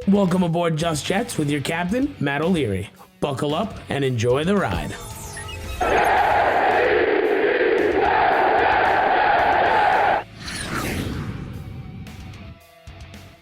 Welcome aboard Just Jets with your captain, Matt O'Leary. Buckle up and enjoy the ride.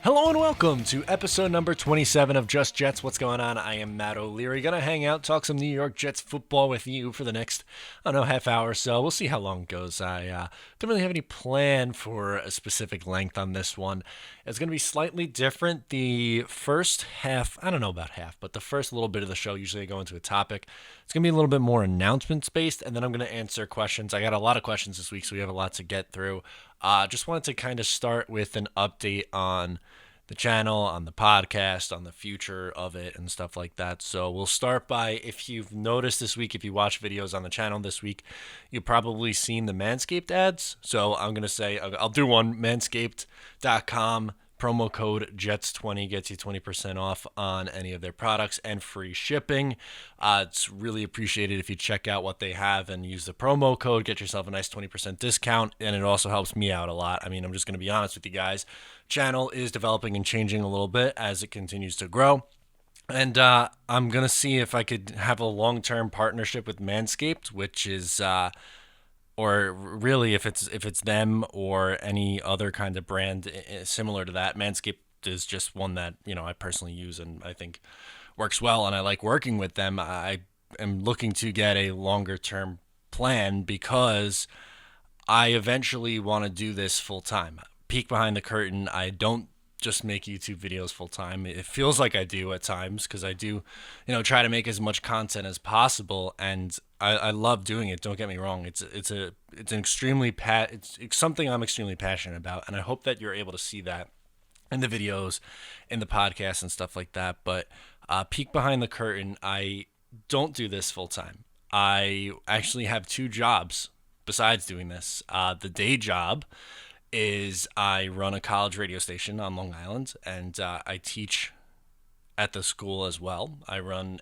Hello and welcome to episode number 27 of Just Jets. What's going on? I am Matt O'Leary. Gonna hang out, talk some New York Jets football with you for the next, half hour or so. We'll see how long it goes. I don't really have any plan for a specific length on this one. It's gonna be slightly different. The first half, I don't know about half, but the first little bit of the show, usually I go into a topic. It's gonna be a little bit more announcements based, and then I'm gonna answer questions. I got a lot of questions this week, so we have a lot to get through. Just wanted to kind of start with an update on the channel, on the podcast, on the future of it and stuff like that. So we'll start by, if you've noticed this week, if you watch videos on the channel this week, you've probably seen the Manscaped ads. So I'm going to say, I'll do one, manscaped.com. Promo code JETS20 gets you 20% off on any of their products and free shipping. It's really appreciated if you check out what they have and use the promo code, get yourself a nice 20% discount, and it also helps me out a lot. I mean, I'm just going to be honest with you guys. Channel is developing and changing a little bit as it continues to grow. And I'm going to see if I could have a long-term partnership with Manscaped, which is... or really if it's them or any other kind of brand similar to that. Manscaped is just one that, I personally use and I think works well, and I like working with them. I am looking to get a longer term plan because I eventually want to do this full time. Peek behind the curtain. I don't just make YouTube videos full time. It feels like I do at times because I do, try to make as much content as possible, and I love doing it. Don't get me wrong. It's something I'm extremely passionate about, and I hope that you're able to see that in the videos, in the podcast, and stuff like that. But peek behind the curtain. I don't do this full time. I actually have two jobs besides doing this. The day job is I run a college radio station on Long Island, and I teach at the school as well. I run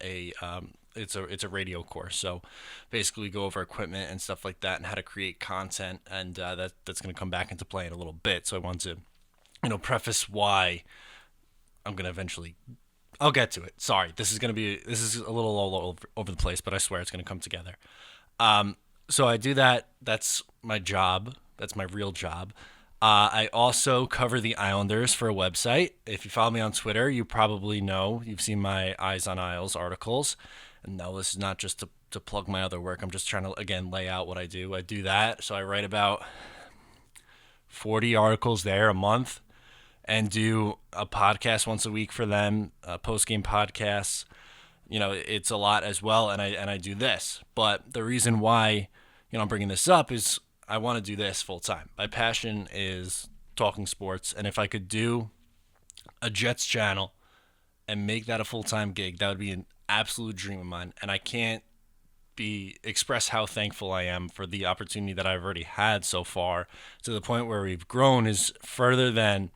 it's a radio course, so basically go over equipment and stuff like that and how to create content, and that's going to come back into play in a little bit. So I want to preface why I'm going to eventually, I'll get to it. Sorry, this is a little all over the place, but I swear it's going to come together. So I do that. That's my job. That's my real job. I also cover the Islanders for a website. If you follow me on Twitter, you probably know. You've seen my Eyes on Isles articles. And no, this is not just to plug my other work. I'm just trying to, again, lay out what I do. I do that. So I write about 40 articles there a month and do a podcast once a week for them, post-game podcasts. It's a lot as well. And I do this. But the reason why, I'm bringing this up is I want to do this full time. My passion is talking sports, and if I could do a Jets channel and make that a full-time gig, that would be an absolute dream of mine. And I can't express how thankful I am for the opportunity that I've already had so far, to the point where we've grown is further than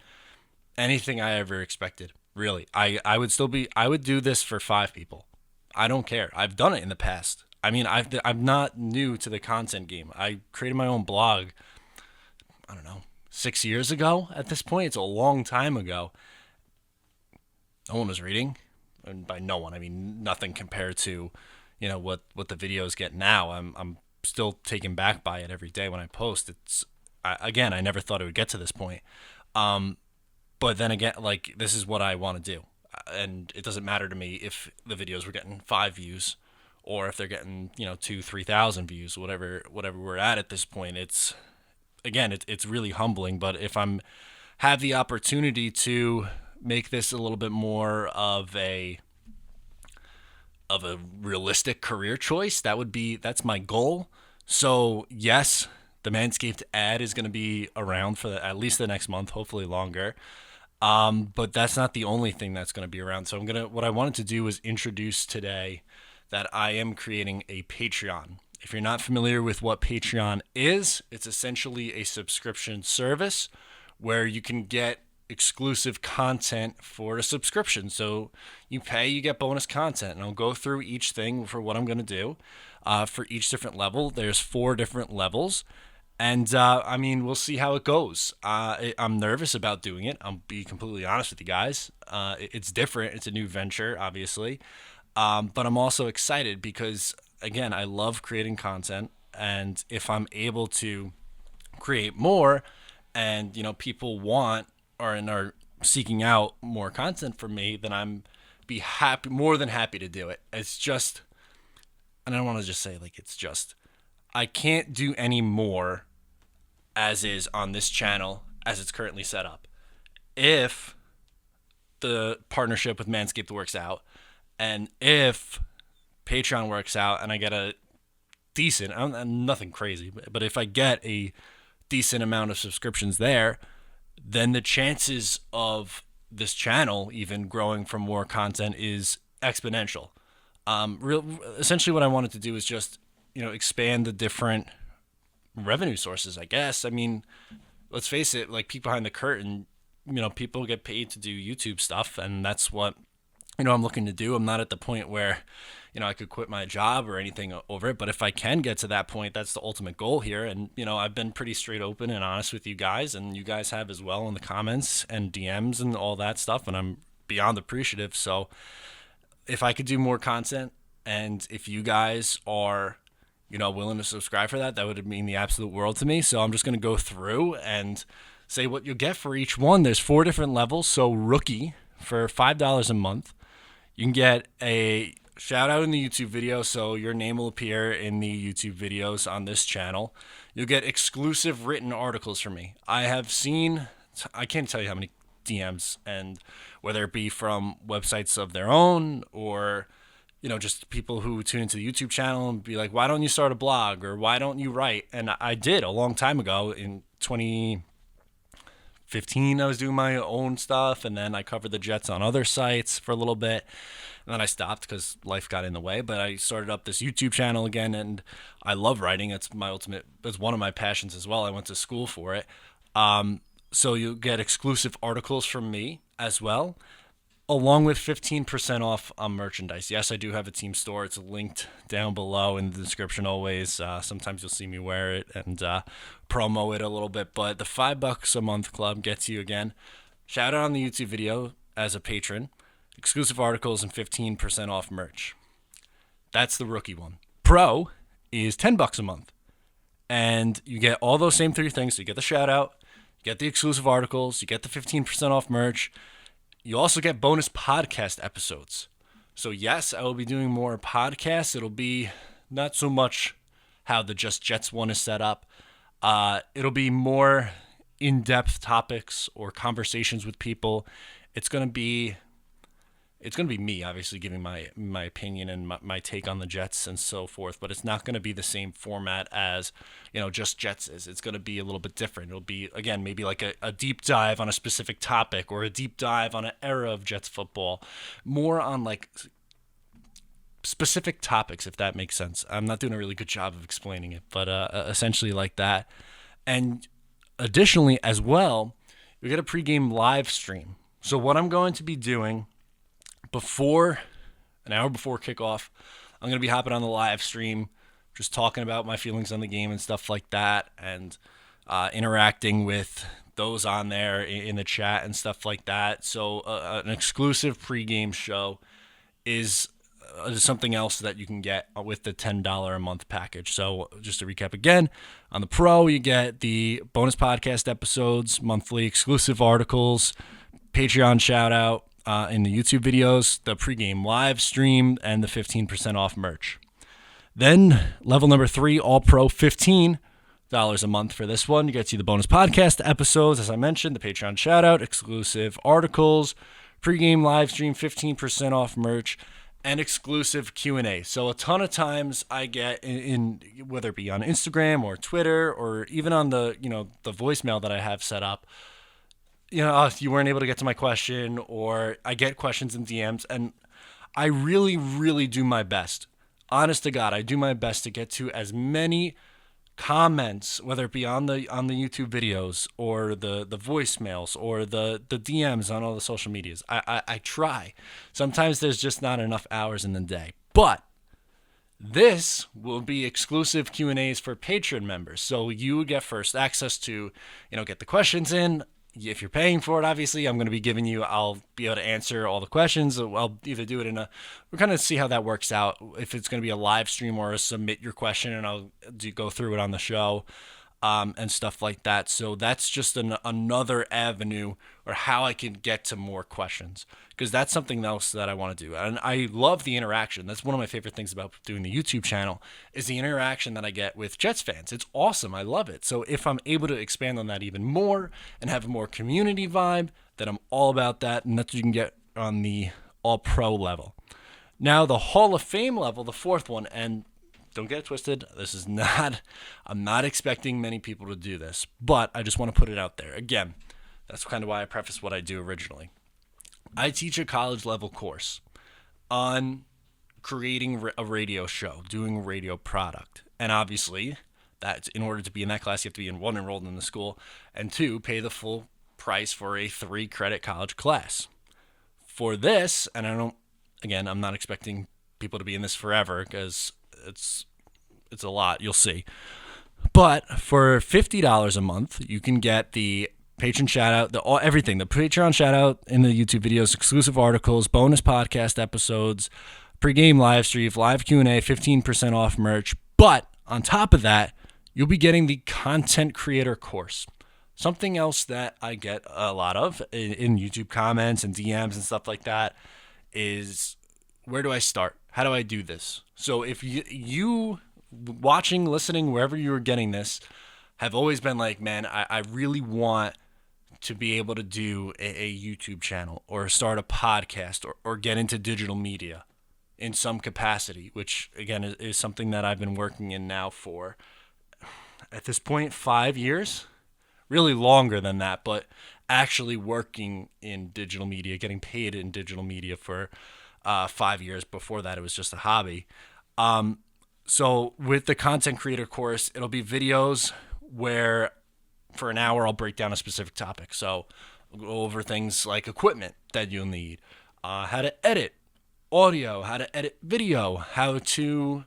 anything I ever expected. Really, I would do this for 5 people. I don't care. I've done it in the past. I mean, I'm not new to the content game. I created my own blog, 6 years ago at this point. It's a long time ago. No one was reading. And by no one, I mean nothing compared to, what the videos get now. I'm still taken back by it every day when I post. I never thought it would get to this point. But then again, this is what I want to do. And it doesn't matter to me if the videos were getting 5 views or if they're getting, 2,000-3,000 views, whatever we're at this point. It's really humbling. But if have the opportunity to make this a little bit more of a realistic career choice, that's my goal. So yes, the Manscaped ad is going to be around for at least the next month, hopefully longer. But that's not the only thing that's going to be around. So what I wanted to do is introduce today that I am creating a Patreon. If you're not familiar with what Patreon is, it's essentially a subscription service where you can get exclusive content for a subscription. So you pay, you get bonus content, and I'll go through each thing for what I'm going to do for each different level. There's 4 different levels, And I mean, we'll see how it goes. I'm nervous about doing it. I'll be completely honest with you guys. It's different. It's a new venture, obviously. But I'm also excited because, again, I love creating content. And if I'm able to create more and, people want or and are seeking out more content from me, then I'm be happy, more than happy to do it. It's just, and I don't want to just say like it's just, I can't do any more as is on this channel as it's currently set up. If the partnership with Manscaped works out, and if Patreon works out, and I get a decent, nothing crazy, but if I get a decent amount of subscriptions there, then the chances of this channel even growing from more content is exponential. Essentially, what I wanted to do is just expand the different revenue sources, I guess. I mean, let's face it, like peek behind the curtain, people get paid to do YouTube stuff, and that's what I'm looking to do. I'm not at the point where I could quit my job or anything over it, but if I can get to that point, that's the ultimate goal here. And I've been pretty straight open and honest with you guys, and you guys have as well in the comments and DMs and all that stuff, and I'm beyond appreciative. So if I could do more content, and if you guys are willing to subscribe for that, that would mean the absolute world to me. So I'm just going to go through and say what you'll get for each one. There's 4 different levels. So rookie, for $5 a month, you can get a shout out in the YouTube video. So your name will appear in the YouTube videos on this channel. You'll get exclusive written articles from me. I have seen, I can't tell you how many DMs, and whether it be from websites of their own or just people who tune into the YouTube channel and be like, why don't you start a blog, or why don't you write? And I did a long time ago in 2015. I was doing my own stuff, and then I covered the Jets on other sites for a little bit, and then I stopped because life got in the way. But I started up this YouTube channel again, and I love writing. It's one of my passions as well. I went to school for it. So you get exclusive articles from me as well, along with 15% off on merchandise. Yes, I do have a team store. It's linked down below in the description always. Sometimes you'll see me wear it and promo it a little bit. But the $5 a month club gets you, again, shout out on the YouTube video as a patron, exclusive articles, and 15% off merch. That's the rookie one. Pro is $10 a month. And you get all those same 3 things. So you get the shout out, you get the exclusive articles, you get the 15% off merch. You also get bonus podcast episodes. So yes, I will be doing more podcasts. It'll be not so much how the Just Jets one is set up. It'll be more in-depth topics or conversations with people. It's going to be me, obviously, giving my opinion and my take on the Jets and so forth, but it's not going to be the same format as, Just Jets is. It's going to be a little bit different. It'll be, again, maybe like a deep dive on a specific topic, or a deep dive on an era of Jets football, more on like specific topics, if that makes sense. I'm not doing a really good job of explaining it, but essentially like that. And additionally, as well, you get a pregame live stream. So what I'm going to be doing an hour before kickoff, I'm going to be hopping on the live stream, just talking about my feelings on the game and stuff like that, and interacting with those on there in the chat and stuff like that. So an exclusive pregame show is something else that you can get with the $10 a month package. So just to recap again, on the Pro, you get the bonus podcast episodes, monthly exclusive articles, Patreon shout out, in the YouTube videos, the pregame live stream, and the 15% off merch. Then level number 3, all pro, $15 a month for this one. You get the bonus podcast episodes, as I mentioned, the Patreon shout out, exclusive articles, pregame live stream, 15% off merch, and exclusive Q&A. So a ton of times I get in whether it be on Instagram or Twitter, or even on the the voicemail that I have set up, you weren't able to get to my question, or I get questions in DMs, and I really, really do my best. Honest to God, I do my best to get to as many comments, whether it be on the YouTube videos or the voicemails or the DMs on all the social medias. I try. Sometimes there's just not enough hours in the day. But This will be exclusive Q&As for Patreon members. So you get first access to, get the questions in. If you're paying for it, obviously, I'll be able to answer all the questions. I'll either do it we'll kind of see how that works out. If it's going to be a live stream or submit your question and I'll go through it on the show. And stuff like that. So that's just another avenue or how I can get to more questions, because that's something else that I want to do. And I love the interaction. That's one of my favorite things about doing the YouTube channel is the interaction that I get with Jets fans. It's awesome. I love it. So if I'm able to expand on that even more and have a more community vibe, then I'm all about that. And that's what you can get on the all pro level. Now the Hall of Fame level, the fourth one, and don't get it twisted. I'm not expecting many people to do this, but I just want to put it out there. Again, that's kind of why I prefaced what I do originally. I teach a college level course on creating a radio show, doing a radio product. And obviously, that's in order to be in that class, you have to be one, enrolled in the school, and two, pay the full price for a 3-credit college class. For this, and I'm not expecting people to be in this forever because it's a lot, you'll see. But for $50 a month, you can get the patron shout out, everything, the Patreon shout out in the YouTube videos, exclusive articles, bonus podcast episodes, pregame live stream, live Q&A, 15% off merch. But on top of that, you'll be getting the content creator course. Something else that I get a lot of in YouTube comments and DMs and stuff like that is, where do I start? How do I do this? So if you watching, listening, wherever you were getting this, have always been like, man, I really want to be able to do a YouTube channel or start a podcast or get into digital media in some capacity, which again is something that I've been working in now for, at this point, 5 years, really longer than that, but actually working in digital media, getting paid in digital media for 5 years. Before that, it was just a hobby. So with the content creator course, it'll be videos where for an hour I'll break down a specific topic. So I'll go over things like equipment that you'll need, how to edit audio, how to edit video, how to,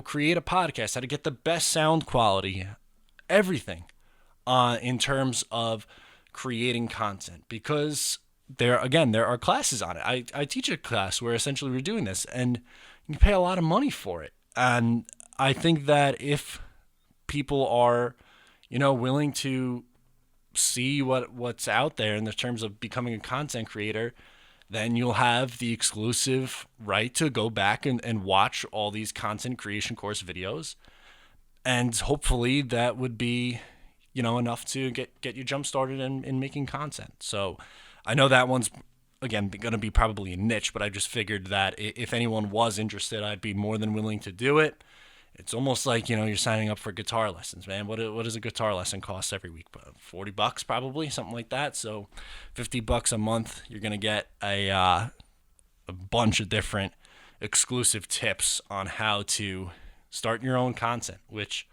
create a podcast, how to get the best sound quality, everything in terms of creating content. Because there are classes on it. I teach a class where essentially we're doing this, and you pay a lot of money for it. And I think that if people are, willing to see what's out there in the terms of becoming a content creator, then you'll have the exclusive right to go back and watch all these content creation course videos. And hopefully that would be, enough to get you jump started in making content. So I know that one's, again, going to be probably a niche, but I just figured that if anyone was interested, I'd be more than willing to do it. It's almost like, you're signing up for guitar lessons, man. What does a guitar lesson cost every week? $40 probably, something like that. So $50 a month, you're going to get a bunch of different exclusive tips on how to start your own content, which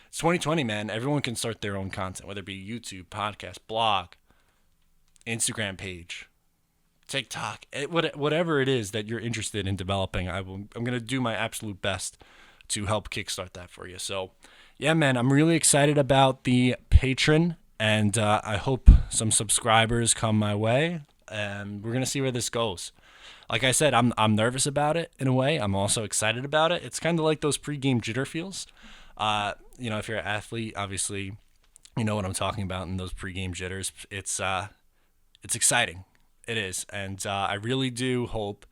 it's 2020, man. Everyone can start their own content, whether it be YouTube, podcast, blog, Instagram page, TikTok, whatever it is that you're interested in developing. I'm going to do my absolute best to help kickstart that for you. So yeah, man, I'm really excited about the patron, and I hope some subscribers come my way, and we're going to see where this goes. Like I said, I'm nervous about it in a way. I'm also excited about it. It's kind of like those pregame jitter feels. If you're an athlete, obviously, you know what I'm talking about in those pregame jitters. It's exciting. It is. And I really do hope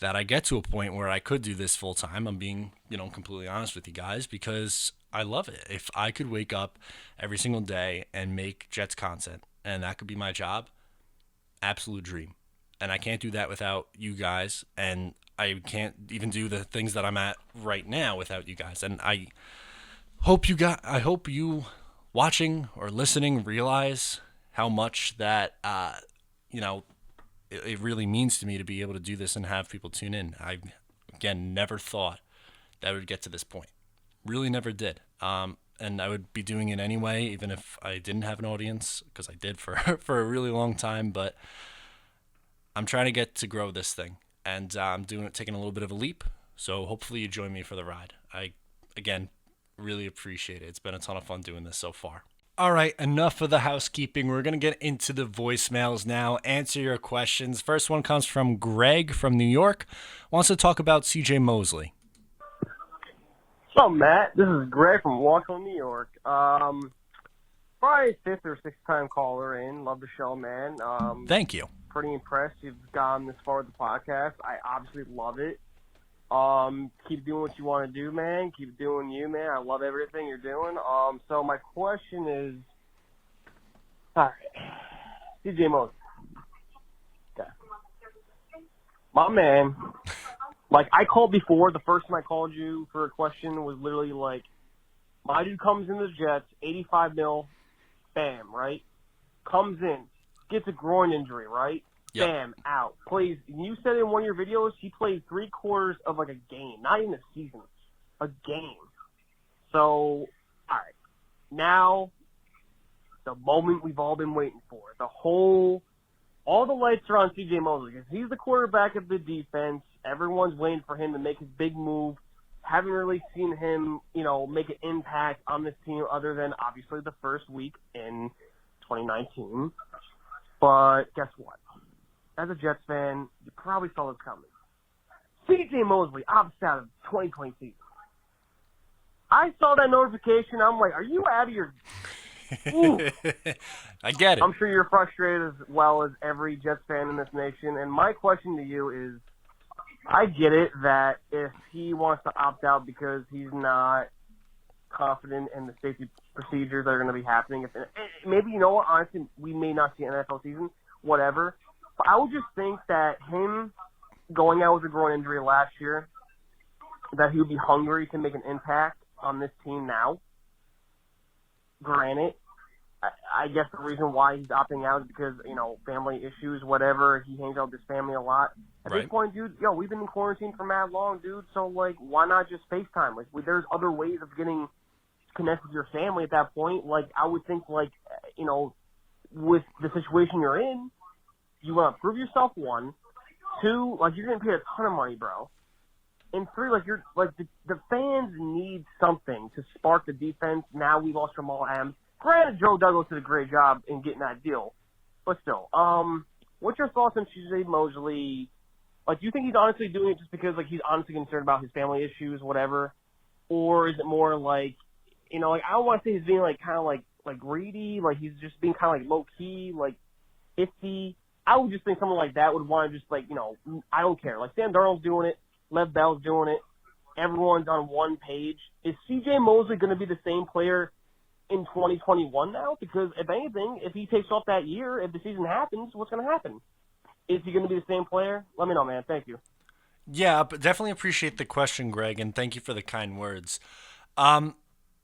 that I get to a point where I could do this full time. I'm being, completely honest with you guys, because I love it. If I could wake up every single day and make Jets content, and that could be my job, absolute dream. And I can't do that without you guys, and I can't even do the things that I'm at right now without you guys. And I hope you watching or listening realize how much that it really means to me to be able to do this and have people tune in. I, again, never thought that I would get to this point. Really never did. And I would be doing it anyway, even if I didn't have an audience, because I did for a really long time. But I'm trying to get to grow this thing, and I'm taking a little bit of a leap, So hopefully you join me for the ride. Again, really appreciate it. It's been a ton of fun doing this so far. All right, enough of the housekeeping. We're going to get into the voicemails now, answer your questions. First one comes from Greg from New York. Wants to talk about CJ Mosley. What's up, Matt? This is Greg from Waco, New York. Probably fifth or sixth time caller in. Love the show, man. Thank you. Pretty impressed you've gone this far with the podcast. I obviously love it. Keep doing what you want to do, man. Keep doing you, man. I love everything you're doing. So my question is, all right, CJ Mosley. Okay. My man, like I called before, the first time I called you for a question was literally like, my dude comes in the Jets, 85 mil, bam, right? Comes in, gets a groin injury, right? Yep. Bam, out. Plays. You said in one of your videos he played 3/4 of like a game, not even a season, a game. So, all right, now the moment we've all been waiting for. All the lights are on CJ Mosley because he's the quarterback of the defense. Everyone's waiting for him to make his big move. Haven't really seen him, make an impact on this team other than obviously the first week in 2019. But guess what? As a Jets fan, you probably saw this coming. CJ Mosley opts out of 2020 season. I saw that notification. I'm like, are you out of your... I get it. I'm sure you're frustrated as well as every Jets fan in this nation. And my question to you is, I get it that if he wants to opt out because he's not confident in the safety procedures that are going to be happening, maybe, you know what, honestly, we may not see an NFL season, whatever. But I would just think that him going out with a groin injury last year, that he would be hungry to make an impact on this team now. Granted, I guess the reason why he's opting out is because, family issues, whatever. He hangs out with his family a lot. At this point, dude, we've been in quarantine for mad long, dude. So, why not just FaceTime? There's other ways of getting connected with your family at that point. I would think, with the situation you're in, you want to prove yourself, one. Two, you're going to pay a ton of money, bro. And three, the fans need something to spark the defense. Now we lost Jamal Adams. Granted, Joe Douglas did a great job in getting that deal. But still, what's your thoughts on CJ Mosley? Do you think he's honestly doing it just because, he's honestly concerned about his family issues, whatever? Or is it more I don't want to say he's being, kind of greedy, he's just being kind of, low-key, iffy. I would just think someone like that would want to just, I don't care. Sam Darnold's doing it. Lev Bell's doing it. Everyone's on one page. Is CJ Mosley going to be the same player in 2021 now? Because if anything, if he takes off that year, if the season happens, what's going to happen? Is he going to be the same player? Let me know, man. Thank you. Yeah, but definitely appreciate the question, Greg, and thank you for the kind words.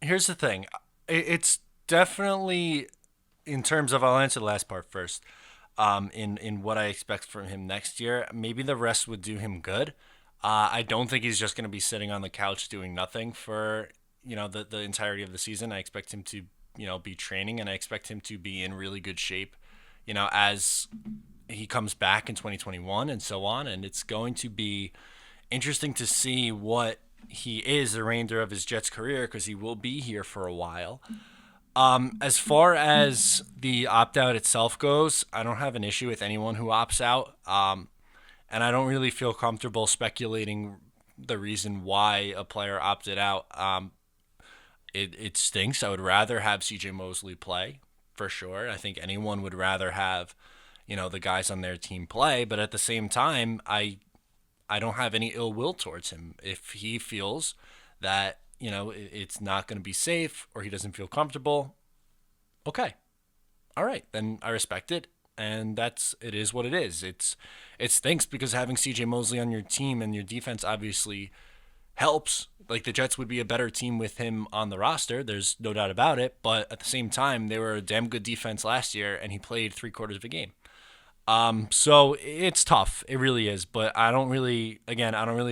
Here's the thing. It's definitely, in terms of, I'll answer the last part first, in what I expect from him next year, maybe the rest would do him good. I don't think he's just going to be sitting on the couch doing nothing for, the entirety of the season. I expect him to, be training, and I expect him to be in really good shape, as he comes back in 2021 and so on. And it's going to be interesting to see what he is the remainder of his Jets career, because he will be here for a while. As far as the opt-out itself goes, I don't have an issue with anyone who opts out. And I don't really feel comfortable speculating the reason why a player opted out. It stinks. I would rather have CJ Mosley play, for sure. I think anyone would rather have, the guys on their team play. But at the same time, I don't have any ill will towards him. If he feels that, it's not going to be safe or he doesn't feel comfortable, okay. All right, then I respect it. And it is what it is. It stinks because having CJ Mosley on your team and your defense obviously helps. The Jets would be a better team with him on the roster. There's no doubt about it. But at the same time, they were a damn good defense last year, and he played 3/4 of a game. So it's tough. It really is. But I don't really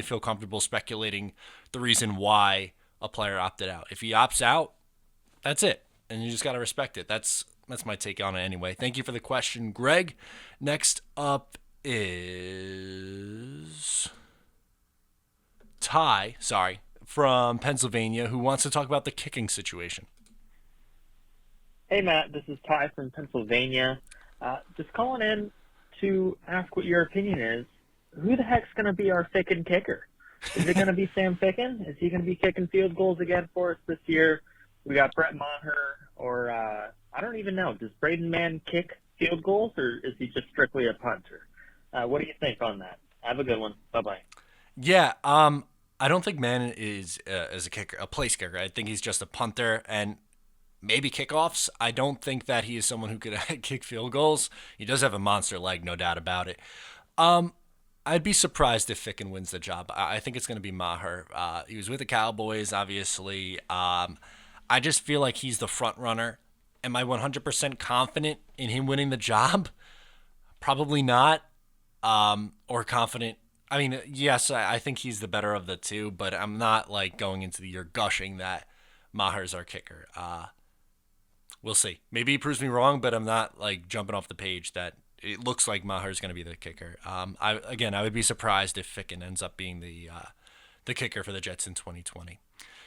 feel comfortable speculating the reason why a player opted out. If he opts out, that's it. And you just got to respect it. That's my take on it anyway. Thank you for the question, Greg. Next up is Ty, from Pennsylvania, who wants to talk about the kicking situation. Hey, Matt, this is Ty from Pennsylvania. Just calling in to ask what your opinion is. Who the heck's going to be our Ficken kicker? Is it going to be Sam Ficken? Is he going to be kicking field goals again for us this year? We got Brett Maher, or I don't even know. Does Braden Mann kick field goals, or is he just strictly a punter? What do you think on that? Have a good one. Bye-bye. Yeah, I don't think Mann is a kicker, a place kicker. I think he's just a punter and maybe kickoffs. I don't think that he is someone who could kick field goals. He does have a monster leg, no doubt about it. I'd be surprised if Ficken wins the job. I think it's going to be Maher. He was with the Cowboys, obviously. I just feel like he's the front runner. Am I 100% confident in him winning the job? Probably not. Or confident. I mean, yes, I think he's the better of the two, but I'm not like going into the year gushing that Maher's our kicker. We'll see. Maybe he proves me wrong, but I'm not like jumping off the page that it looks like Maher's going to be the kicker. I would be surprised if Ficken ends up being the kicker for the Jets in 2020.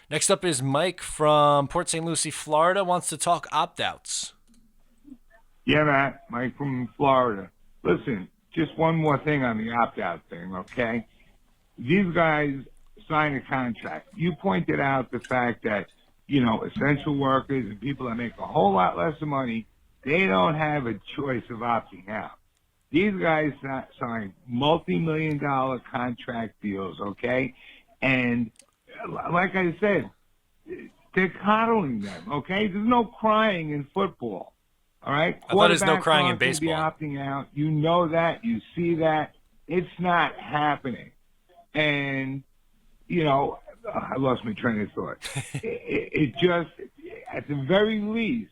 Next up is Mike from Port St. Lucie, Florida, wants to talk opt-outs. Yeah, Matt, Mike from Florida. Listen, just one more thing on the opt-out thing, okay? These guys sign a contract. You pointed out the fact that, essential workers and people that make a whole lot less money, they don't have a choice of opting out. These guys sign multi-million-dollar contract deals, okay? And like I said, they're coddling them, okay? There's no crying in football, all right? I thought there's no crying in Quarterbacks aren't gonna be opting out. You know that. You see that. It's not happening. And, I lost my train of thought. it just, at the very least,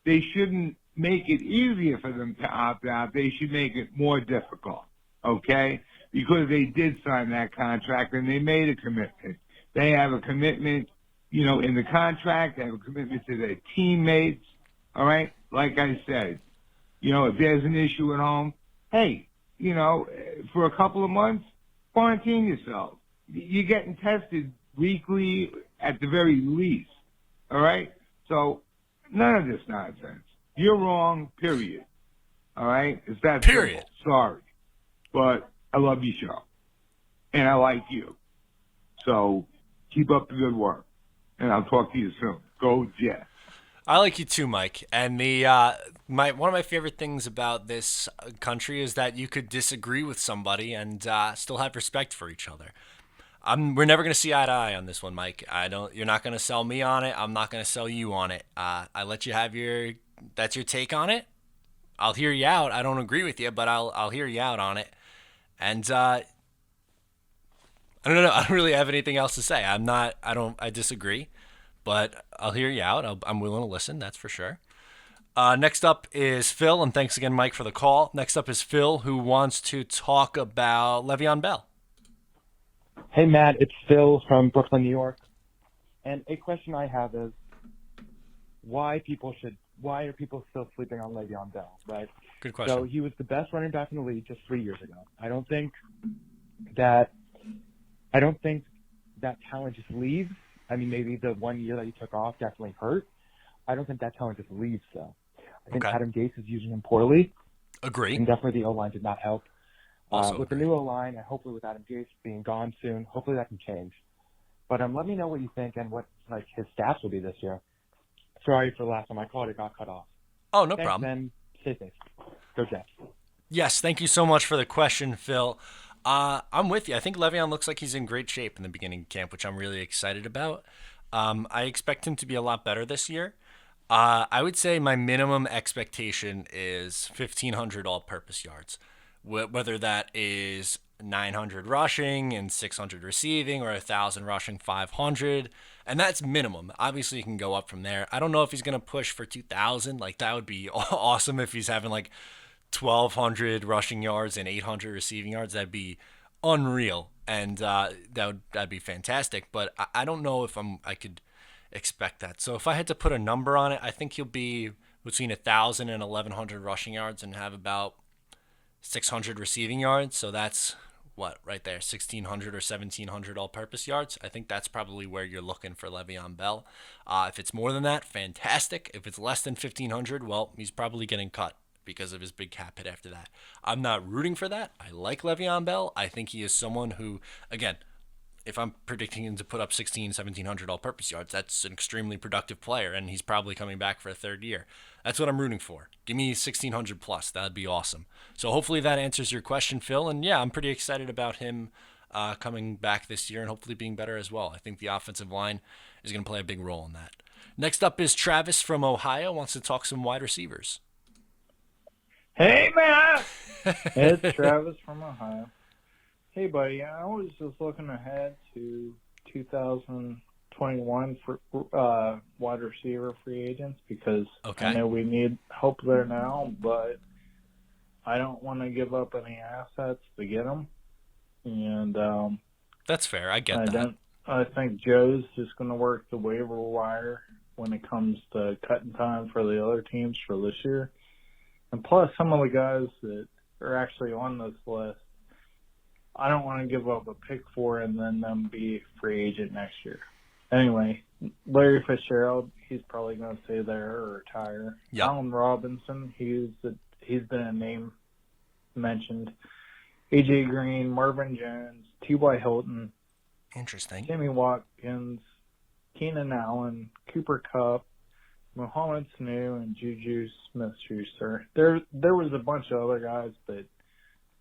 they shouldn't make it easier for them to opt out. They should make it more difficult, okay? Because they did sign that contract and they made a commitment. They have a commitment, in the contract. They have a commitment to their teammates, all right? Like I said, if there's an issue at home, hey, for a couple of months, quarantine yourself. You're getting tested weekly at the very least, all right? So none of this nonsense. You're wrong, period. All right? It's that period. Simple. Sorry. But I love your show. And I like you. So keep up the good work. And I'll talk to you soon. Go Jets. I like you too, Mike. And the one of my favorite things about this country is that you could disagree with somebody and still have respect for each other. We're never going to see eye to eye on this one, Mike. You're not going to sell me on it. I'm not going to sell you on it. I let you have that's your take on it. I'll hear you out. I don't agree with you, but I'll hear you out on it. And I don't know. I don't really have anything else to say. I disagree, but I'll hear you out. I'm willing to listen. That's for sure. Next up is Phil, and thanks again, Mike, for the call. Next up is Phil, who wants to talk about Le'Veon Bell. Hey, Matt, it's Phil from Brooklyn, New York. And a question I have is why are people still sleeping on Le'Veon Bell, right? Good question. So he was the best running back in the league just 3 years ago. I don't think that talent just leaves. I mean, maybe the 1 year that he took off definitely hurt. I don't think that talent just leaves, though. I think Adam Gase is using him poorly. Agree. And definitely the O-line did not help. With the new O-line, and hopefully with Adam Gase being gone soon, hopefully that can change. But let me know what you think and what his stats will be this year. Sorry for the last time I called, it got cut off. Oh, no Thanks, problem. And stay safe. Go Jets. Yes, thank you so much for the question, Phil. I'm with you. I think Le'Veon looks like he's in great shape in the beginning of camp, which I'm really excited about. I expect him to be a lot better this year. I would say my minimum expectation is 1,500 all-purpose yards, whether that is 900 rushing and 600 receiving or 1,000 rushing, 500, and that's minimum. Obviously, he can go up from there. I don't know if he's going to push for 2,000. That would be awesome if he's having 1,200 rushing yards and 800 receiving yards. That'd be unreal, and that'd be fantastic. But I don't know if I could expect that. So if I had to put a number on it, I think he'll be between 1,000 and 1,100 rushing yards and have about 600 receiving yards. So that's what, right there, 1,600 or 1,700 all-purpose yards. I think that's probably where you're looking for Le'Veon Bell. If it's more than that, fantastic. If it's less than 1,500, well, he's probably getting cut because of his big cap hit after that. I'm not rooting for that. I like Le'Veon Bell. I think he is someone who, again, if I'm predicting him to put up 1,700 all-purpose yards, that's an extremely productive player, and he's probably coming back for a third year. That's what I'm rooting for. Give me 1,600 plus. That'd be awesome. So hopefully that answers your question, Phil. And yeah, I'm pretty excited about him coming back this year and hopefully being better as well. I think the offensive line is going to play a big role in that. Next up is Travis from Ohio. Wants to talk some wide receivers. Hey, Matt! It's Travis from Ohio. Hey, buddy, I was just looking ahead to 2021 for wide receiver free agents because I know we need help there now, but I don't want to give up any assets to get them. And that's fair. I get that. I think Joe's just going to work the waiver wire when it comes to cutting time for the other teams for this year. And plus, some of the guys that are actually on this list, I don't want to give up a pick for and then them be free agent next year. Anyway, Larry Fitzgerald, he's probably going to stay there or retire. Yep. Allen Robinson, he's been a name mentioned. A.J. Green, Marvin Jones, T.Y. Hilton. Interesting. Jimmy Watkins, Keenan Allen, Cooper Kupp, Mohamed Sanu, and Juju Smith-Schuster. There was a bunch of other guys, but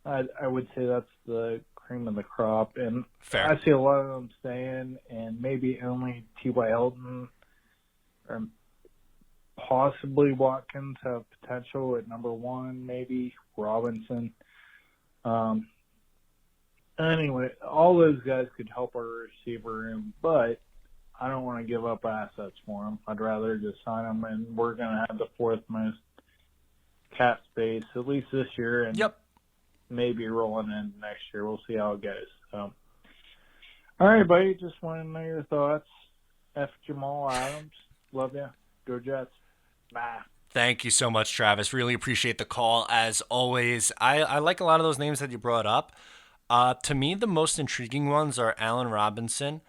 I would say that's the cream of the crop. And fair. I see a lot of them staying, and maybe only T.Y. Hilton or possibly Watkins have potential at number one, maybe Robinson. Anyway, all those guys could help our receiver room, but I don't want to give up assets for them. I'd rather just sign them, and we're going to have the fourth most cap space, at least this year, and maybe rolling in next year. We'll see how it goes. So, all right, buddy, just want to know your thoughts. F. Jamal Adams. Love you. Go Jets. Bye. Thank you so much, Travis. Really appreciate the call, as always. I like a lot of those names that you brought up. To me, the most intriguing ones are Allen Robinson.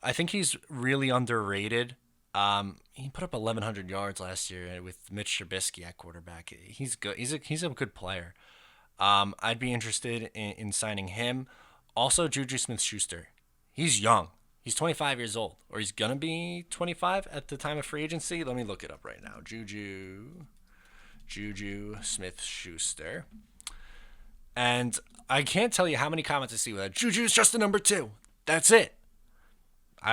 I think he's really underrated. He put up 1,100 yards last year with Mitch Trubisky at quarterback. He's good. He's a good player. I'd be interested in signing him. Also, Juju Smith-Schuster. He's young. He's 25 years old, or he's going to be 25 at the time of free agency. Let me look it up right now. Juju Smith-Schuster. And I can't tell you how many comments I see with that. Juju's just a number 2. That's it. He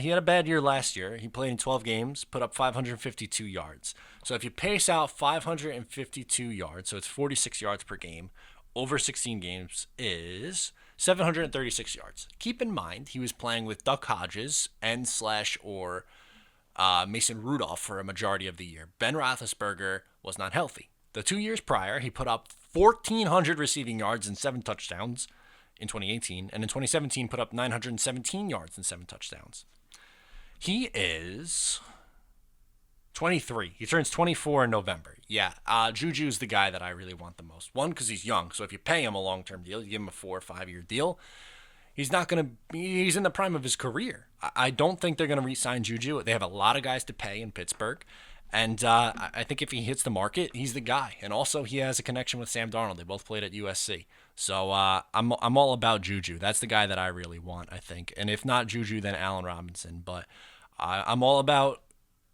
had a bad year last year. He played in 12 games, put up 552 yards. So if you pace out 552 yards, so it's 46 yards per game, over 16 games is 736 yards. Keep in mind, he was playing with Duck Hodges and or Mason Rudolph for a majority of the year. Ben Roethlisberger was not healthy. The 2 years prior, he put up 1,400 receiving yards and 7 touchdowns in 2018, and in 2017 put up 917 yards and 7 touchdowns. He is 23. He turns 24 in November. Yeah, Juju's the guy that I really want the most. One, because he's young, so if you pay him a long-term deal, you give him a 4 or 5 year deal, he's in the prime of his career. I don't think they're going to re-sign Juju. They have a lot of guys to pay in Pittsburgh. And I think if he hits the market, he's the guy. And also, he has a connection with Sam Darnold. They both played at USC. So I'm all about Juju. That's the guy that I really want, I think. And if not Juju, then Allen Robinson. But I'm all about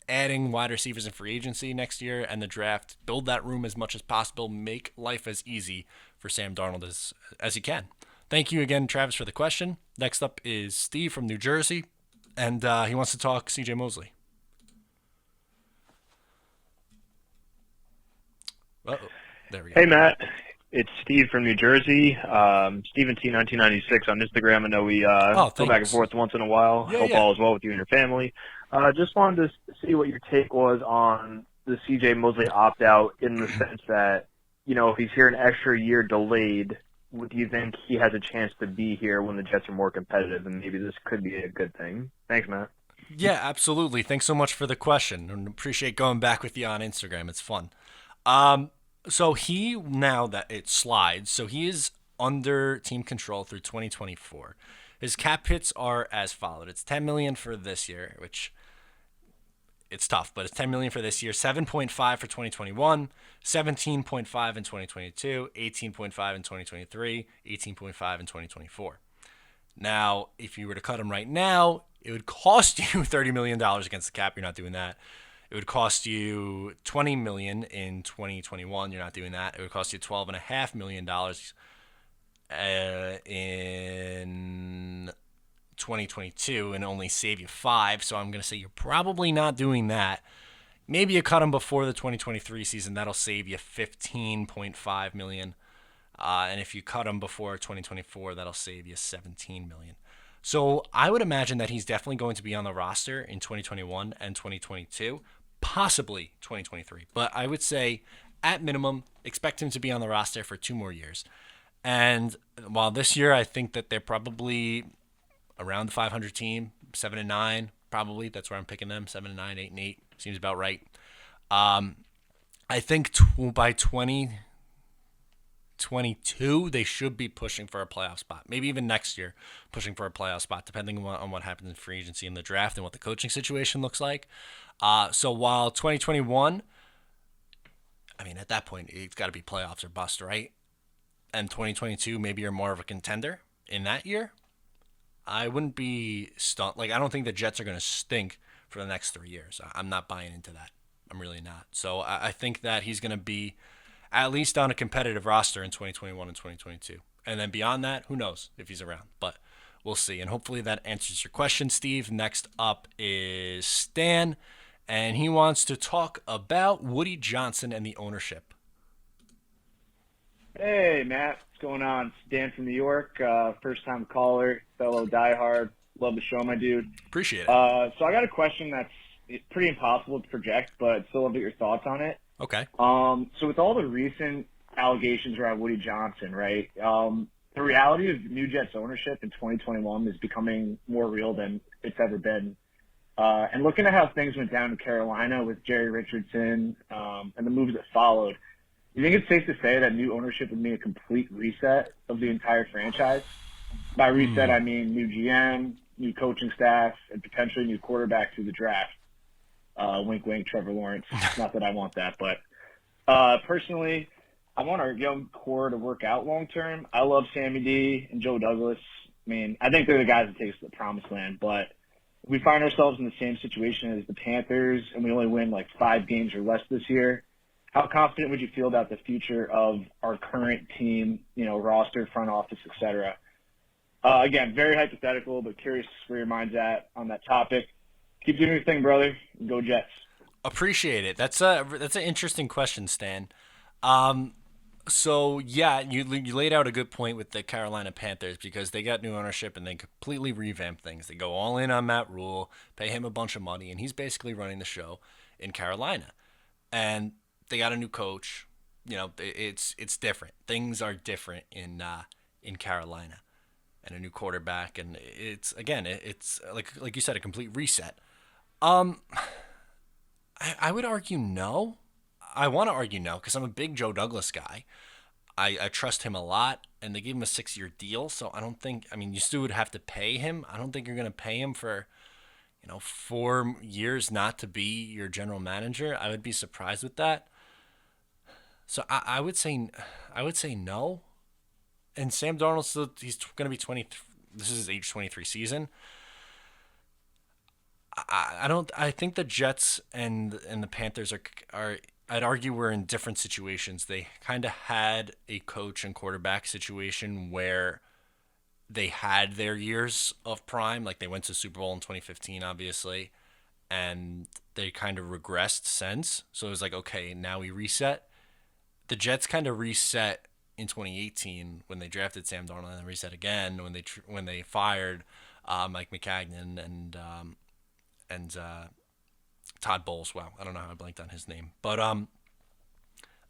adding wide receivers in free agency next year and the draft. Build that room as much as possible. Make life as easy for Sam Darnold as he can. Thank you again, Travis, for the question. Next up is Steve from New Jersey. And he wants to talk C.J. Mosley. Uh-oh. There we go. Hey, Matt. It's Steve from New Jersey. Steven T. 1996 on Instagram. I know we go back and forth once in a while. Hope all is well with you and your family. Just wanted to see what your take was on the C.J. Mosley opt-out in the sense that, if he's here an extra year delayed, do you think he has a chance to be here when the Jets are more competitive, and maybe this could be a good thing? Thanks, Matt. Yeah, absolutely. Thanks so much for the question, and appreciate going back with you on Instagram. It's fun. So now that it slides, so he is under team control through 2024. His cap hits are as followed. It's $10 million for this year, which it's tough, but it's $10 million for this year, 7.5 for 2021, 17.5 in 2022, 18.5 in 2023, 18.5 in 2024. Now, if you were to cut him right now, it would cost you $30 million against the cap. You're not doing that. It would cost you $20 million in 2021. You're not doing that. It would cost you $12.5 million in 2022 and only save you $5. So I'm going to say you're probably not doing that. Maybe you cut him before the 2023 season. That'll save you $15.5 million. And if you cut him before 2024, that'll save you $17 million. So I would imagine that he's definitely going to be on the roster in 2021 and 2022, possibly 2023. But I would say, at minimum, expect him to be on the roster for 2 more years. And while this year I think that they're probably around the 500 team, 7-9, probably. That's where I'm picking them, 7-9, 8-8. Seems about right. I think by 2022, they should be pushing for a playoff spot. Maybe even next year, pushing for a playoff spot, depending on what happens in free agency and the draft and what the coaching situation looks like. So while 2021, I mean, at that point, it's got to be playoffs or bust, right? And 2022, maybe you're more of a contender in that year. I wouldn't be stunned. Like, I don't think the Jets are going to stink for the next 3 years. I'm not buying into that. I'm really not. So I think that he's going to be at least on a competitive roster in 2021 and 2022. And then beyond that, who knows if he's around. But we'll see. And hopefully that answers your question, Steve. Next up is Stan, and he wants to talk about Woody Johnson and the ownership. Hey, Matt. What's going on? It's Dan from New York. First-time caller, fellow diehard. Love the show, my dude. Appreciate it. So I got a question that's pretty impossible to project, but still love to get your thoughts on it. Okay. So with all the recent allegations around Woody Johnson, right, the reality of New Jets ownership in 2021 is becoming more real than it's ever been. And looking at how things went down in Carolina with Jerry Richardson and the moves that followed, you think it's safe to say that new ownership would mean a complete reset of the entire franchise? By reset, I mean new GM, new coaching staff, and potentially new quarterback through the draft. Wink, wink, Trevor Lawrence. Not that I want that, but personally, I want our young core to work out long term. I love Sammy D and Joe Douglas. I mean, I think they're the guys that take us to the promised land, but if we find ourselves in the same situation as the Panthers and we only win like 5 games or less this year, how confident would you feel about the future of our current team, roster, front office, et cetera? Again, very hypothetical, but curious where your mind's at on that topic. Keep doing your thing, brother. Go Jets. Appreciate it. That's an interesting question, Stan. So yeah, you laid out a good point with the Carolina Panthers because they got new ownership and they completely revamped things. They go all in on Matt Rule, pay him a bunch of money, and he's basically running the show in Carolina. And they got a new coach. It's different. Things are different in Carolina, and a new quarterback, and it's like you said, a complete reset. I would argue no. I want to argue no because I'm a big Joe Douglas guy. I trust him a lot, and they gave him a 6-year deal, so I don't think. I mean, you still would have to pay him. I don't think you're going to pay him for 4 years not to be your general manager. I would be surprised with that. So I would say no. And Sam Darnold, he's going to be 20. This is his age 23 season. I think the Jets and the Panthers are. I'd argue we're in different situations. They kind of had a coach and quarterback situation where they had their years of prime, like they went to Super Bowl in 2015, obviously, and they kind of regressed since. So it was like, okay, now we reset. The Jets kind of reset in 2018 when they drafted Sam Darnold, and then reset again when they fired Mike McCagnon and Todd Bowles. Wow, I don't know how I blanked on his name, but I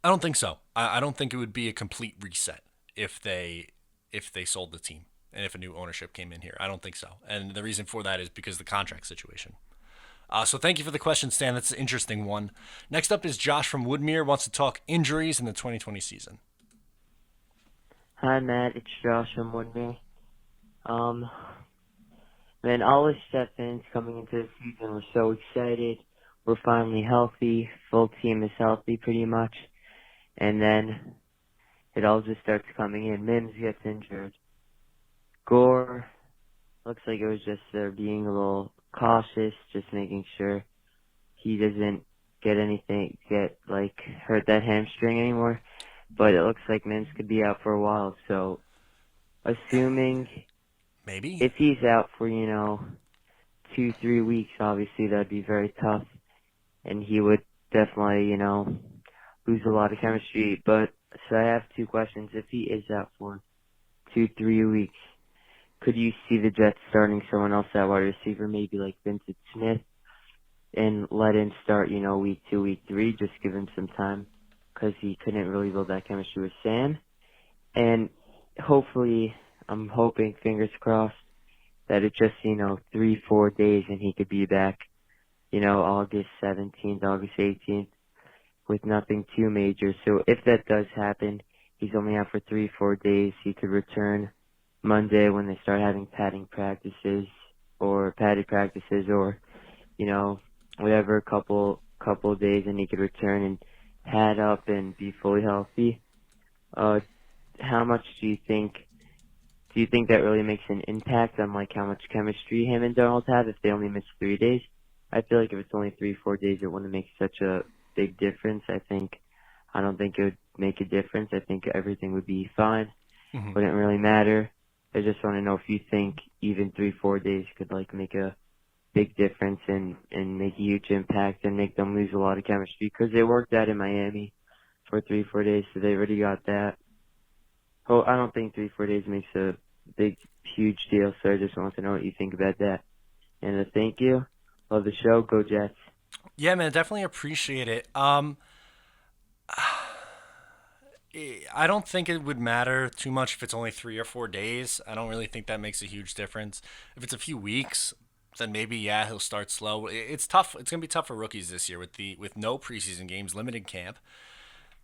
don't think so. I don't think it would be a complete reset if they sold the team and if a new ownership came in here. I don't think so, and the reason for that is because of the contract situation. So thank you for the question, Stan. That's an interesting one. Next up is Josh from Woodmere, wants to talk injuries in the 2020 season. Hi, Matt. It's Josh from Woodbury. Man, all the Jets fans coming into the season were so excited. We're finally healthy. Full team is healthy pretty much. And then it all just starts coming in. Mims gets injured. Gore, looks like it was just being a little cautious, just making sure he doesn't hurt that hamstring anymore. But it looks like Mims could be out for a while. So assuming maybe if he's out for, 2-3 weeks, obviously that'd be very tough. And he would definitely, lose a lot of chemistry. But so I have two questions. If he is out for 2-3 weeks, could you see the Jets starting someone else at wide receiver, maybe like Vincent Smith, and let him start, week 2, week 3, just give him some time because he couldn't really build that chemistry with Sam. And hopefully, I'm hoping, fingers crossed, that it's just, 3-4 days and he could be back, August 17th, August 18th, with nothing too major. So if that does happen, he's only out for 3-4 days. He could return Monday when they start having padded practices, or, whatever, a couple of days, and he could return and pad up and be fully healthy. How much do you think that really makes an impact on how much chemistry him and Donald have if they only miss 3 days? I feel like if it's only 3-4 days, it wouldn't make such a big difference. I don't think it would make a difference. I think everything would be fine. Mm-hmm. Wouldn't really matter. I just want to know if you think even 3-4 days could make a big difference and make a huge impact and make them lose a lot of chemistry, because they worked out in Miami for 3-4 days, so they already got that. Oh, I don't think 3-4 days makes a big, huge deal, so I just want to know what you think about that. And thank you. Love the show. Go Jets. Yeah, man, definitely appreciate it. I don't think it would matter too much if it's only 3 or 4 days. I don't really think that makes a huge difference. If it's a few weeks, then maybe, yeah, he'll start slow. It's tough. It's going to be tough for rookies this year with no preseason games, limited camp.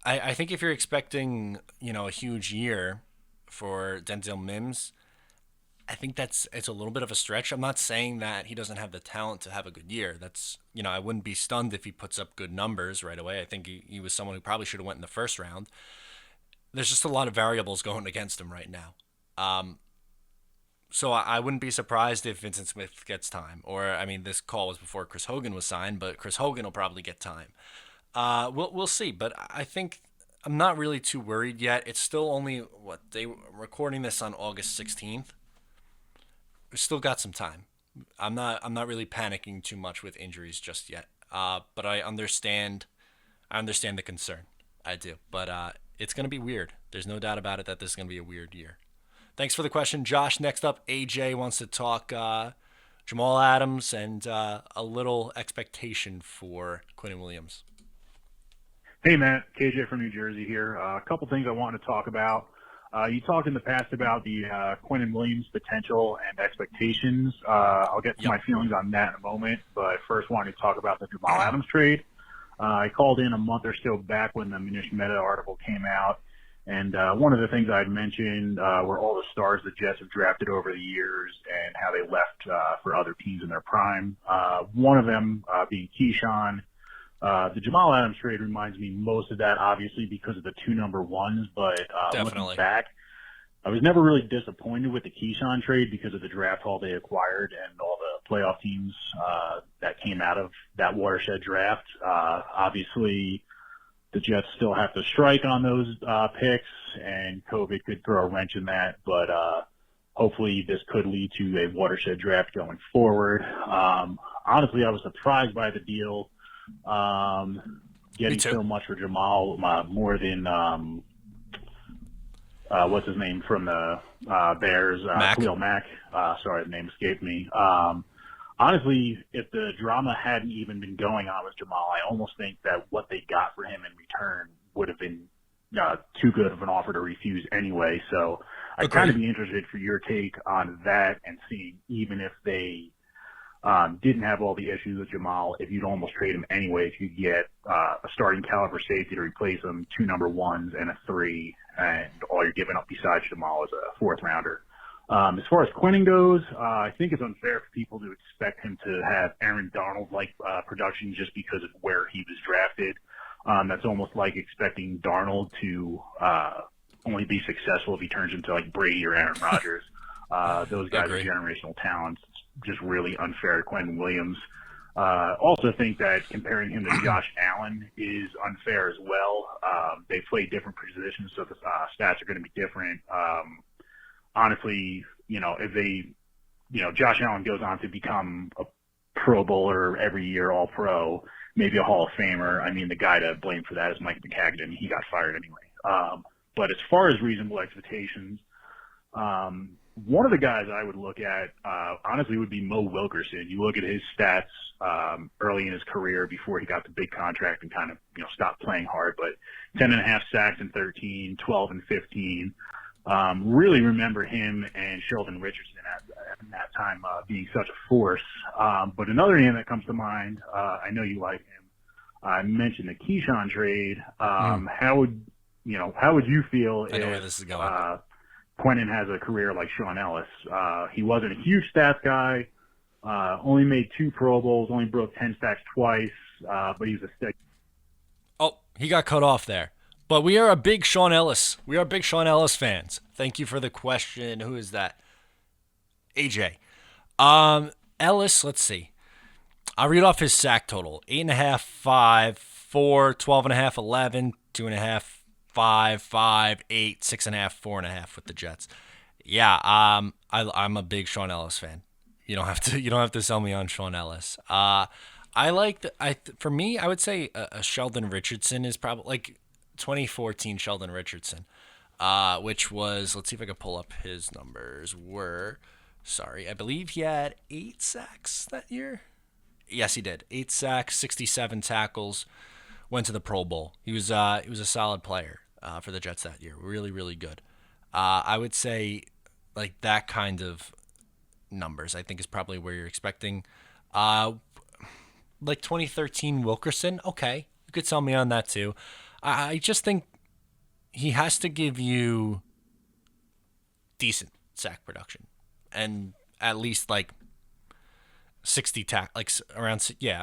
I think if you're expecting, a huge year for Denzel Mims, I think it's a little bit of a stretch. I'm not saying that he doesn't have the talent to have a good year. That's, I wouldn't be stunned if he puts up good numbers right away. I think he was someone who probably should have went in the first round. There's just a lot of variables going against him right now. So I wouldn't be surprised if Vincent Smith gets time. Or, this call was before Chris Hogan was signed, but Chris Hogan will probably get time. We'll see. But I think I'm not really too worried yet. It's still only, they were recording this on August 16th. We've still got some time. I'm not really panicking too much with injuries just yet. But I understand the concern. I do. But it's going to be weird. There's no doubt about it that this is going to be a weird year. Thanks for the question, Josh. Next up, AJ wants to talk Jamal Adams and a little expectation for Quinnen Williams. Hey, Matt. KJ from New Jersey here. A couple things I wanted to talk about. You talked in the past about the Quinnen Williams potential and expectations. I'll get to my feelings on that in a moment, but first wanted to talk about the Jamal Adams trade. I called in a month or so back when the Munish Meta article came out, and one of the things I had mentioned were all the stars the Jets have drafted over the years and how they left for other teams in their prime. One of them being Keyshawn. The Jamal Adams trade reminds me most of that, obviously, because of the 2 number 1s, but looking back, I was never really disappointed with the Keyshawn trade because of the draft haul they acquired and all the playoff teams that came out of that watershed draft. Obviously, the Jets still have to strike on those picks, and COVID could throw a wrench in that, but hopefully this could lead to a watershed draft going forward. Honestly, I was surprised by the deal. Getting so much for Jamal, more than what's his name from the Bears, Khalil Mack. Sorry, the name escaped me. Honestly, if the drama hadn't even been going on with Jamal, I almost think that what they got for him in return would have been too good of an offer to refuse anyway. So I'd kind of be interested for your take on that and seeing even if they Didn't have all the issues with Jamal. If you'd almost trade him anyway, if you get a starting caliber safety to replace him, 2 number ones and a 3, and all you're giving up besides Jamal is a 4th rounder. As far as Quinnen goes, I think it's unfair for people to expect him to have Aaron Donald-like production just because of where he was drafted. That's almost like expecting Darnold to only be successful if he turns into like Brady or Aaron Rodgers. Those guys are generational talents. Just really unfair to Quentin Williams. Also think that comparing him to Josh Allen is unfair as well. They play different positions, so the stats are going to be different. Honestly, if Josh Allen goes on to become a Pro Bowler every year, All Pro, maybe a Hall of Famer. I mean, the guy to blame for that is Mike McCagnon. He got fired anyway. But as far as reasonable expectations, one of the guys I would look at, honestly, would be Mo Wilkerson. You look at his stats early in his career before he got the big contract and kind of, stopped playing hard, but 10.5 sacks in 13, 12 and 15. Really remember him and Sheldon Richardson at that time being such a force. But another name that comes to mind, I know you like him. I mentioned the Keyshawn trade. How would you feel I know where this is going. Quinnen has a career like Sean Ellis? He wasn't a huge stats guy. Only made 2 Pro Bowls. Only broke 10 sacks twice. But he's a stick. Oh, he got cut off there. But we are a big Sean Ellis. We are big Sean Ellis fans. Thank you for the question. Who is that? AJ. Ellis, let's see. I'll read off his sack total. 8.5, 5, 4, 12.5, 11, 2.5, 5, 5, 8, 6.5, 4.5 with the Jets. Yeah, I'm a big Sean Ellis fan. You don't have to sell me on Sean Ellis. For me, I would say a Sheldon Richardson is probably like 2014 Sheldon Richardson, which was, let's see if I can pull up his numbers. I believe he had 8 sacks that year. Yes, he did. 8 sacks, 67 tackles, went to the Pro Bowl. He was a solid player for the Jets that year. Really, really good. I would say like that kind of numbers I think is probably where you're expecting. Like 2013 Wilkerson, okay. You could sell me on that too. I just think he has to give you decent sack production and at least like 60 I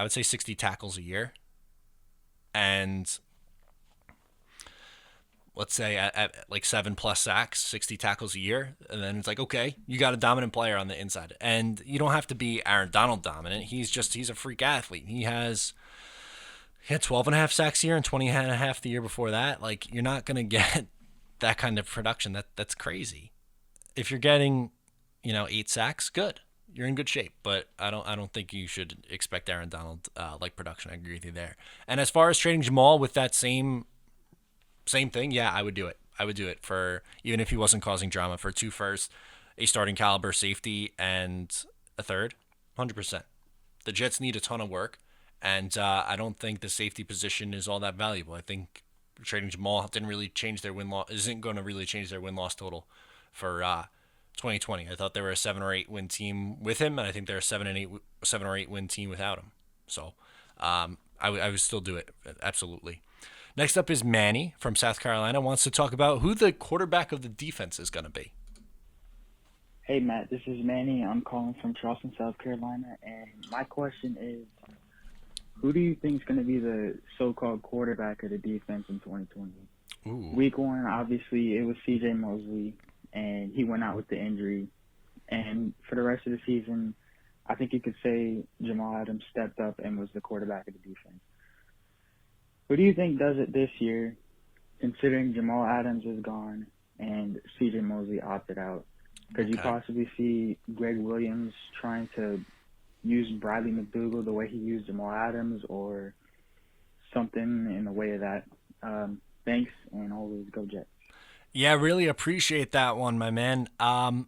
would say 60 tackles a year. And let's say at like 7+ sacks, 60 tackles a year. And then it's like, okay, you got a dominant player on the inside. And you don't have to be Aaron Donald dominant. He's a freak athlete. He had 12.5 sacks a year and 20.5 the year before that. Like, you're not going to get that kind of production. That's crazy. If you're getting, 8 sacks, good. You're in good shape. But I don't think you should expect Aaron Donald like production. I agree with you there. And as far as trading Jamal with that same thing, yeah, I would do it. I would do it for, even if he wasn't causing drama, for 2 firsts, a starting caliber safety, and a 3rd, 100%. The Jets need a ton of work. And I don't think the safety position is all that valuable. I think trading Jamal didn't really change their win-loss, isn't going to really change their win-loss total for 2020. I thought they were a 7 or 8 win team with him, and I think they're a 7 or 8 win team without him. So I would still do it, absolutely. Next up is Manny from South Carolina. Wants to talk about who the quarterback of the defense is going to be. Hey, Matt, this is Manny. I'm calling from Charleston, South Carolina, and my question is, who do you think is going to be the so-called quarterback of the defense in 2020? Ooh. Week 1, obviously, it was C.J. Mosley, and he went out with the injury. And for the rest of the season, I think you could say Jamal Adams stepped up and was the quarterback of the defense. Who do you think does it this year, considering Jamal Adams is gone and C.J. Mosley opted out? Could you possibly see Greg Williams trying to use Bradley McDougall the way he used Jamal Adams, or something in the way of that? Thanks, and always go Jets. Yeah, really appreciate that one, my man. My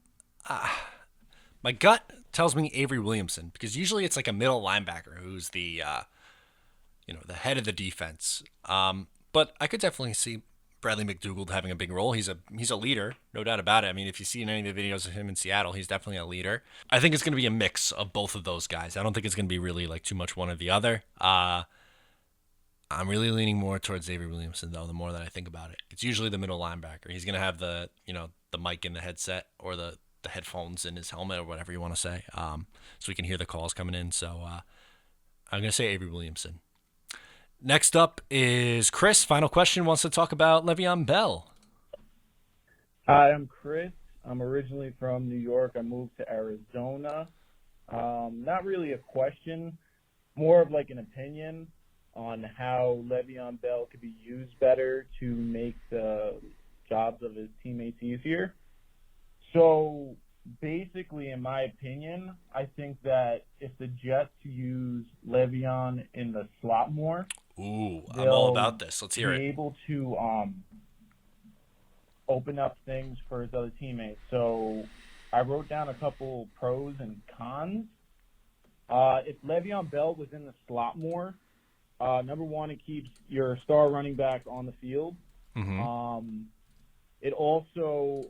gut tells me Avery Williamson, because usually it's like a middle linebacker who's the the head of the defense. But I could definitely see Bradley McDougald having a big role. He's a leader, no doubt about it. I mean, if you see in any of the videos of him in Seattle, he's definitely a leader. I think it's going to be a mix of both of those guys. I don't think it's going to be really like too much one or the other. I'm really leaning more towards Avery Williamson, though, the more that I think about it. It's usually the middle linebacker. He's going to have the mic in the headset or the headphones in his helmet or whatever you want to say, so we can hear the calls coming in. So I'm going to say Avery Williamson. Next up is Chris. Final question, wants to talk about Le'Veon Bell. Hi, I'm Chris. I'm originally from New York. I moved to Arizona. Not really a question, more of like an opinion on how Le'Veon Bell could be used better to make the jobs of his teammates easier. So basically, in my opinion, I think that if the Jets use Le'Veon in the slot more, ooh, I'm all about this. Let's hear it. Be able to open up things for his other teammates. So I wrote down a couple pros and cons. If Le'Veon Bell was in the slot more, number one, it keeps your star running back on the field. Mm-hmm. It also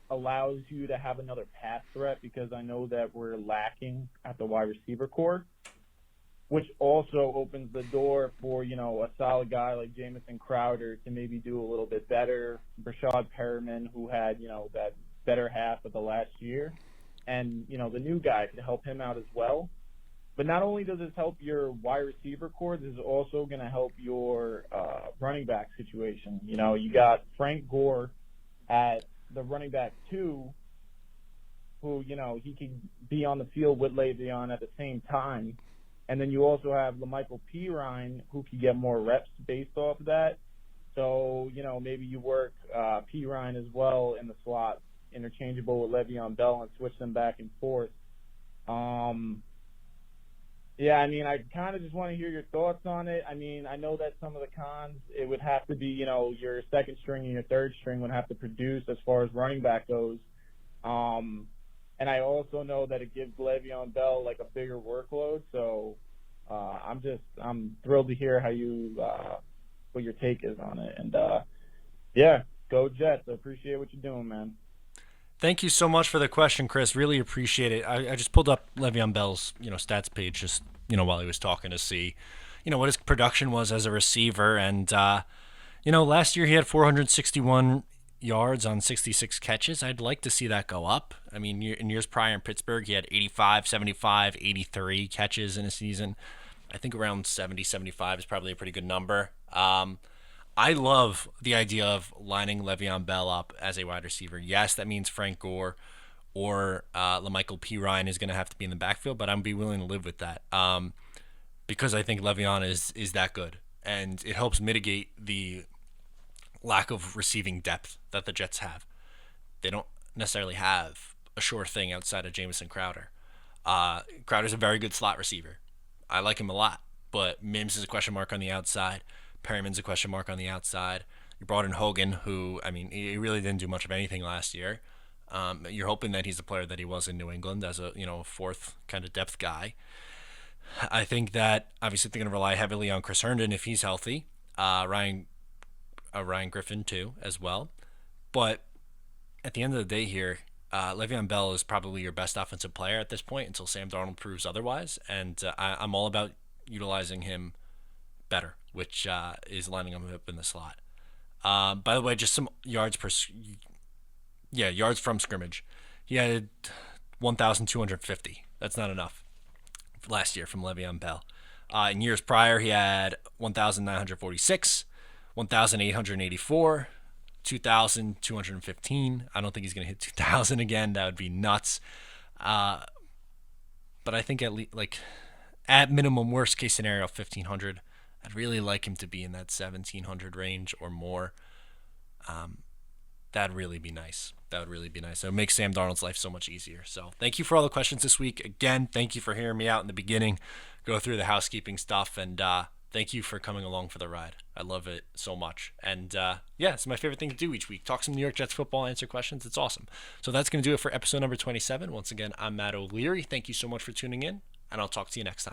allows you to have another pass threat because I know that we're lacking at the wide receiver core, which also opens the door for, a solid guy like Jamison Crowder to maybe do a little bit better. Brashad Perriman, who had, that better half of the last year. And, the new guy could help him out as well. But not only does this help your wide receiver core, this is also going to help your running back situation. You got Frank Gore at the running back 2, who, he can be on the field with Le'Veon at the same time. And then you also have LaMichael Pirine, who can get more reps based off of that. So, maybe you work Pirine as well in the slot, interchangeable with Le'Veon Bell, and switch them back and forth. Yeah, I kind of just want to hear your thoughts on it. I know that some of the cons, it would have to be, your second string and your third string would have to produce as far as running back goes. And I also know that it gives Le'Veon Bell like a bigger workload. So I'm thrilled to hear how what your take is on it. And yeah, go Jets. I appreciate what you're doing, man. Thank you so much for the question, Chris. Really appreciate it. I just pulled up Le'Veon Bell's, stats page just, while he was talking to see, what his production was as a receiver. And, last year he had 461 yards on 66 catches. I'd like to see that go up. In years prior in Pittsburgh, he had 85, 75, 83 catches in a season. I think around 70, 75 is probably a pretty good number. I love the idea of lining Le'Veon Bell up as a wide receiver. Yes, that means Frank Gore or LaMichael Pirine is going to have to be in the backfield, but I'm be willing to live with that because I think Le'Veon is that good, and it helps mitigate the lack of receiving depth that the Jets have. They don't necessarily have a sure thing outside of Jamison Crowder. Crowder's a very good slot receiver. I like him a lot, but Mims is a question mark on the outside. Perriman's a question mark on the outside. You brought in Hogan, who, he really didn't do much of anything last year. You're hoping that he's the player that he was in New England as a, fourth kind of depth guy. I think that obviously they're going to rely heavily on Chris Herndon if he's healthy. Ryan Griffin too, as well. But at the end of the day here, Le'Veon Bell is probably your best offensive player at this point until Sam Darnold proves otherwise. And I'm all about utilizing him better, which is lining him up in the slot. By the way, just some yards from scrimmage. He had 1,250. That's not enough last year from Le'Veon Bell. In years prior, he had 1,946, 1,884, 2,215. I don't think he's going to hit 2,000 again. That would be nuts. But I think at minimum, worst case scenario, 1,500. I'd really like him to be in that 1,700 range or more. That'd really be nice. It would make Sam Darnold's life so much easier. So thank you for all the questions this week. Again, thank you for hearing me out in the beginning, go through the housekeeping stuff, and thank you for coming along for the ride. I love it so much. And it's my favorite thing to do each week. Talk some New York Jets football, answer questions. It's awesome. So that's going to do it for episode number 27. Once again, I'm Matt O'Leary. Thank you so much for tuning in, and I'll talk to you next time.